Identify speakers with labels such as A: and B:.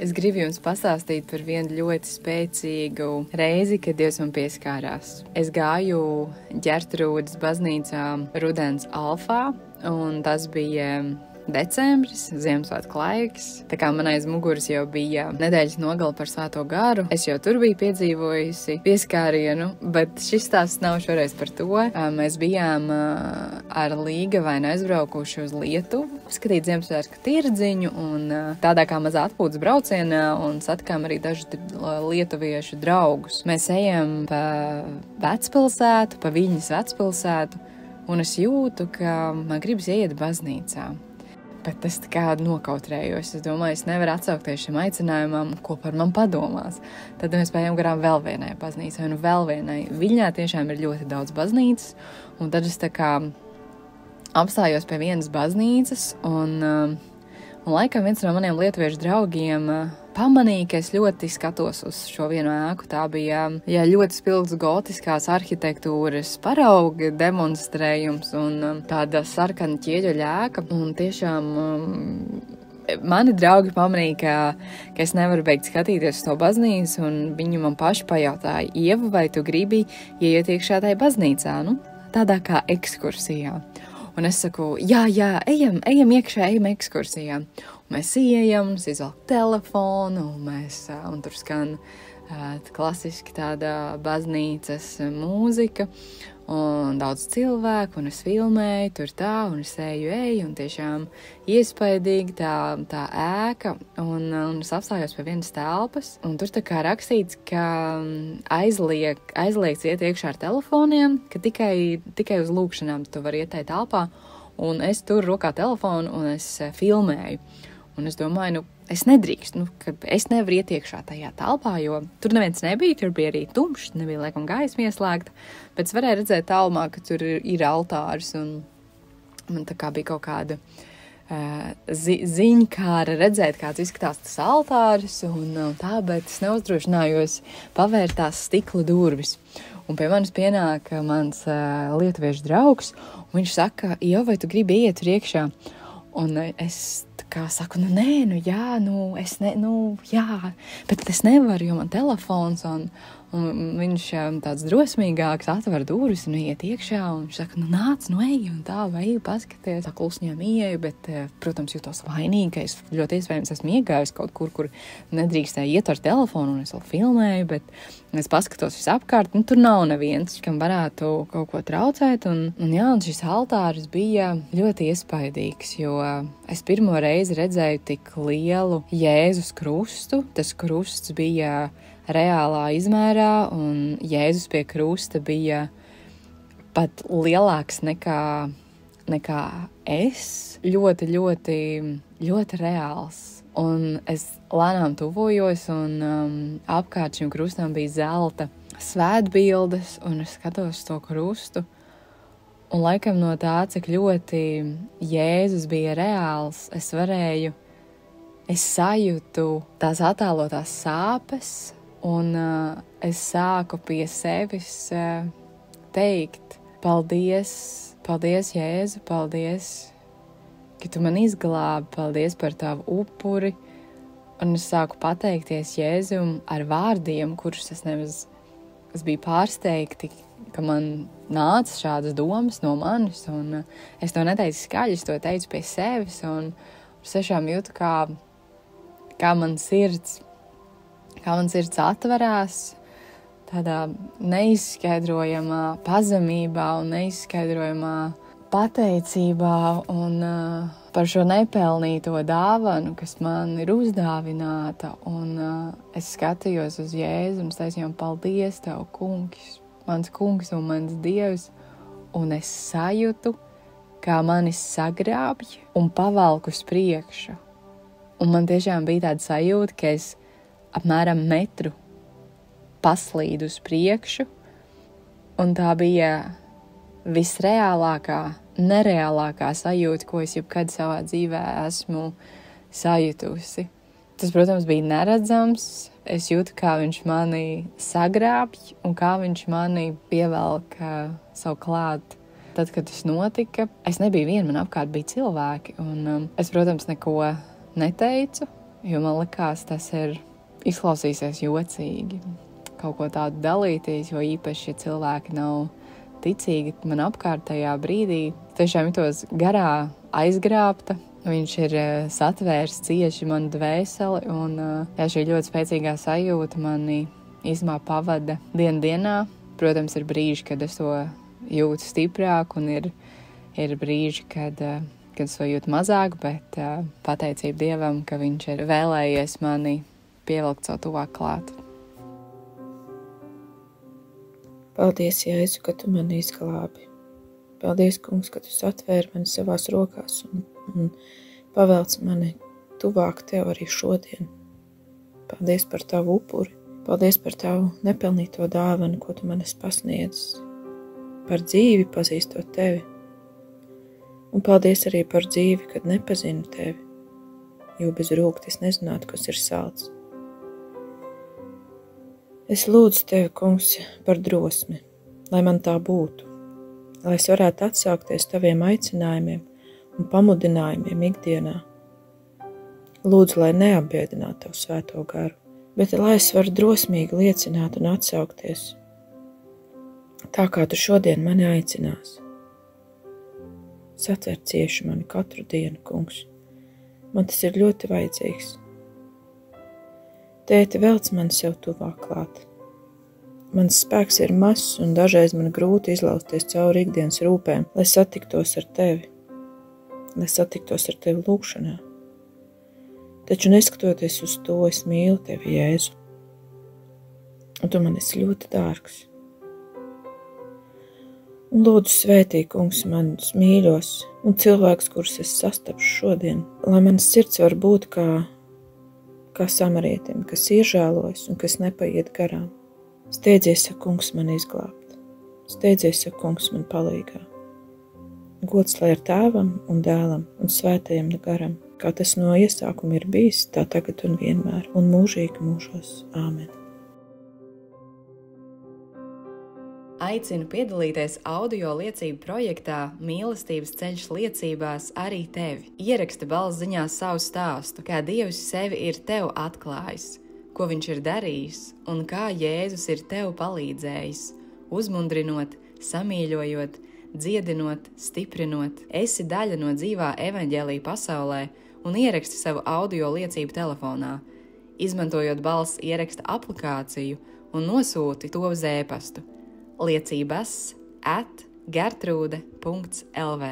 A: Es gribu jums pastāstīt par vienu ļoti spēcīgu reizi, kad Dievs man pieskārās. Es gāju Ģertrūdes baznīcā rudens alfā, un tas bija decembris, Ziemassvētku laiks. Tā kā man aiz muguras jau bija nedēļas nogale par Svēto garu, es jau tur biju piedzīvojusi pieskārienu, bet šis stāsts nav šoreiz par to. Mēs bijām ar Līgavainu aizbraukuši uz Lietuvu, skatīt Ziemassvētku tirdziņu un tādā kā mazā atpūtas braucienā un satikām arī dažus lietuviešu draugus. Mēs ejam pa vecpilsētu, pa Viļņas vecpilsētu, un es jūtu, ka man gribas ieiet baznīcā. Bet es tā kā nokautrējos. Es domāju, es nevaru atsaukties šim aicinājumam, ko par man padomās. Tad mēs pējām garām vēl vienai baznīcai un vēl vienai. Viļņā tiešām ir ļoti daudz baznīcas, un tad es tā kā apstājos pie vienas baznīcas, un laikam viens no maniem lietuviešu draugiem pamanīja, ka es ļoti skatos uz šo vienu ēku. Tā bija ļoti spilgts gotiskās arhitektūras parauga demonstrējums un tāda sarkana ķieģeļa ēka. Un tiešām mani draugi pamanīja, ka es nevaru beigt skatīties uz to baznīcu, un viņi man paši pajautāja: Ieva, vai tu gribi ieiet iekšā tajā baznīcā? Tādā kā ekskursijā. Un es saku, jā, ejam iekšā, ejam ekskursijā. Un mēs ieejam, es izvelku telefonu, un tur skan klasiski tāda baznīcas mūzika, un daudz cilvēku, un es filmēju tur tā, un es eju, un tiešām iespaidīgi tā ēka, un es apstājos pie vienas telpas, un tur tā kā rakstīts, ka aizliegts iet iekšā ar telefoniem, ka tikai uz lūkšanām tu vari iet tajā telpā, un es tur rokā telefonu, un es filmēju. Un es domāju, es nedrīkstu, ka es nevaru iet iekšā tajā telpā, jo tur neviens nebija, tur bija arī tumšs, nebija laikam gaisma ieslēgta, bet es varēju redzēt tālumā, ka tur ir altārs, un man tā kā bija kaut kāda ziņkāra redzēt, kāds izskatās tas altārs, un tā, bet es neuzdrošinājos pavērt tās stikla durvis. Un pie manis pienāk mans lietuviešu draugs, un viņš saka, Ieva, vai tu gribi iet tur iekšā? Un es kā saku, jā, bet es nevaru, jo man telefons, un viņš tāds drosmīgāks atver durvis un iet iekšā, un viņš saka, nāc, ej, un tā, vai paskaties, tā klusņām ieeju, bet, protams, jūtos vainīgi, ka es ļoti iespējams esmu iegājis kaut kur nedrīkstēju iet ar telefonu, un es vēl filmēju, bet es paskatos visapkārt, tur nav neviens, kam varētu kaut ko traucēt, un šis altāris bija ļoti iespaidīgs, jo es pirmo reizi redzēju tik lielu Jēzus krustu. Tas krusts bija reālā izmērā, un Jēzus pie krusta bija pat lielāks nekā es. Ļoti, ļoti, ļoti reāls. Un es lēnām tuvojos, un apkārt šim krustam bija zelta svētbildes, un es skatos to krustu. Un laikam no tā, cik ļoti Jēzus bija reāls, es sajūtu tās attēlotās sāpes, un es sāku pie sevis teikt, paldies, Jēzu, paldies, ka tu man izglābi, paldies par tavu upuri, un es sāku pateikties Jēzum ar vārdiem, kurus es biju pārsteigti, ka man nāca šādas domas no manis, un es to neteicu skaļi, es to teicu pie sevis, un es tiešām jūtu, kā man sirds atverās tādā neizskaidrojamā pazemībā un neizskaidrojamā pateicībā un par šo nepelnīto dāvanu, kas man ir uzdāvināta, un es skatījos uz Jēzu un es teicu, paldies tev, kungs, mans kungs un mans Dievs, un es sajūtu, kā manis sagrābj un pavelk uz priekšu. Un man tiešām bija tāda sajūta, ka es apmēram metru paslīdu uz priekšu, un tā bija visreālākā, nereālākā sajūta, ko es jebkad savā dzīvē esmu sajutusi. Tas, protams, bija neredzams. Es jūtu, kā viņš mani sagrābj un kā viņš mani pievelk savu klāt. Tad, kad tas notika, es nebiju viena, man apkārt bija cilvēki. Un es, protams, neko neteicu. jo man likās, tas ir izklausīsies jocīgi. Kaut ko tādu dalīties, jo īpaši, ja cilvēki nav ticīgi man apkārtējā brīdī, tiešām jutos garā aizgrābta. Viņš ir satvērs cieši manu dvēseli, un šī ļoti spēcīgā sajūta mani īstenībā pavada dienā. Protams, ir brīži, kad es to jūtu stiprāk, un ir brīži, kad es to jūtu mazāk, bet pateicība Dievam, ka viņš ir vēlējies mani pievilkt savu tuvāk klāt.
B: Paldies, Jēzu, ka tu mani izglābi. Paldies, kungs, ka tu satvēri mani savās rokās un pavelc mani tuvāk tev arī šodien. Paldies par tavu upuri. Paldies par tavu nepelnīto dāvanu, ko tu man esi pasniedzis. Par dzīvi pazīstot tevi. Un paldies arī par dzīvi, kad nepazinu tevi, jo bez rūgta es nezinātu, kas ir salds. Es lūdzu tevi, kungs, par drosmi, lai man tā būtu, lai es varētu atsaukties taviem aicinājumiem un pamudinājumiem ikdienā. Lūdzu, lai neapbiedinātu tavu svēto garu, bet lai es varu drosmīgi liecināt un atsaukties, tā kā tu šodien mani aicinās. Satver cieši mani katru dienu, kungs, man tas ir ļoti vajadzīgs. Tēti, velc mani sev tuvāk klāt. Mans spēks ir mazs un dažreiz man grūti izlausties cauri ikdienas rūpēm, lai satiktos ar tevi lūgšanā. Taču neskatoties uz to, es mīlu tevi, Jēzu, un tu man esi ļoti dārgs. Un lūdzu svētī, kungs, manus mīļos un cilvēkus, kurus es sastapšu šodien, lai manas sirds var būt kā samarietim, kas iežēlojas un kas nepaiet garām. Steidzies, kungs, man izglābt. Steidzies, kungs, man palīgā. Gods lai ir Tēvam un Dēlam un Svētajam garam, kā tas no iesākuma ir bijis, tā tagad un vienmēr, un mūžīgi mūžos. Āmen.
A: Aicinu piedalīties audio liecību projektā Mīlestības ceļš liecībās arī tevi. Ieraksti balss ziņās savu stāstu, kā Dievs sevi ir tev atklājis, ko viņš ir darījis un kā Jēzus ir tev palīdzējis, uzmundrinot, samīļojot, dziedinot, stiprinot. Esi daļa no dzīvā evaņģēlija pasaulē un ieraksti savu audio liecību telefonā, izmantojot balss ieraksta aplikāciju un nosūti to uz e-pastu liecības@gertrude.lv.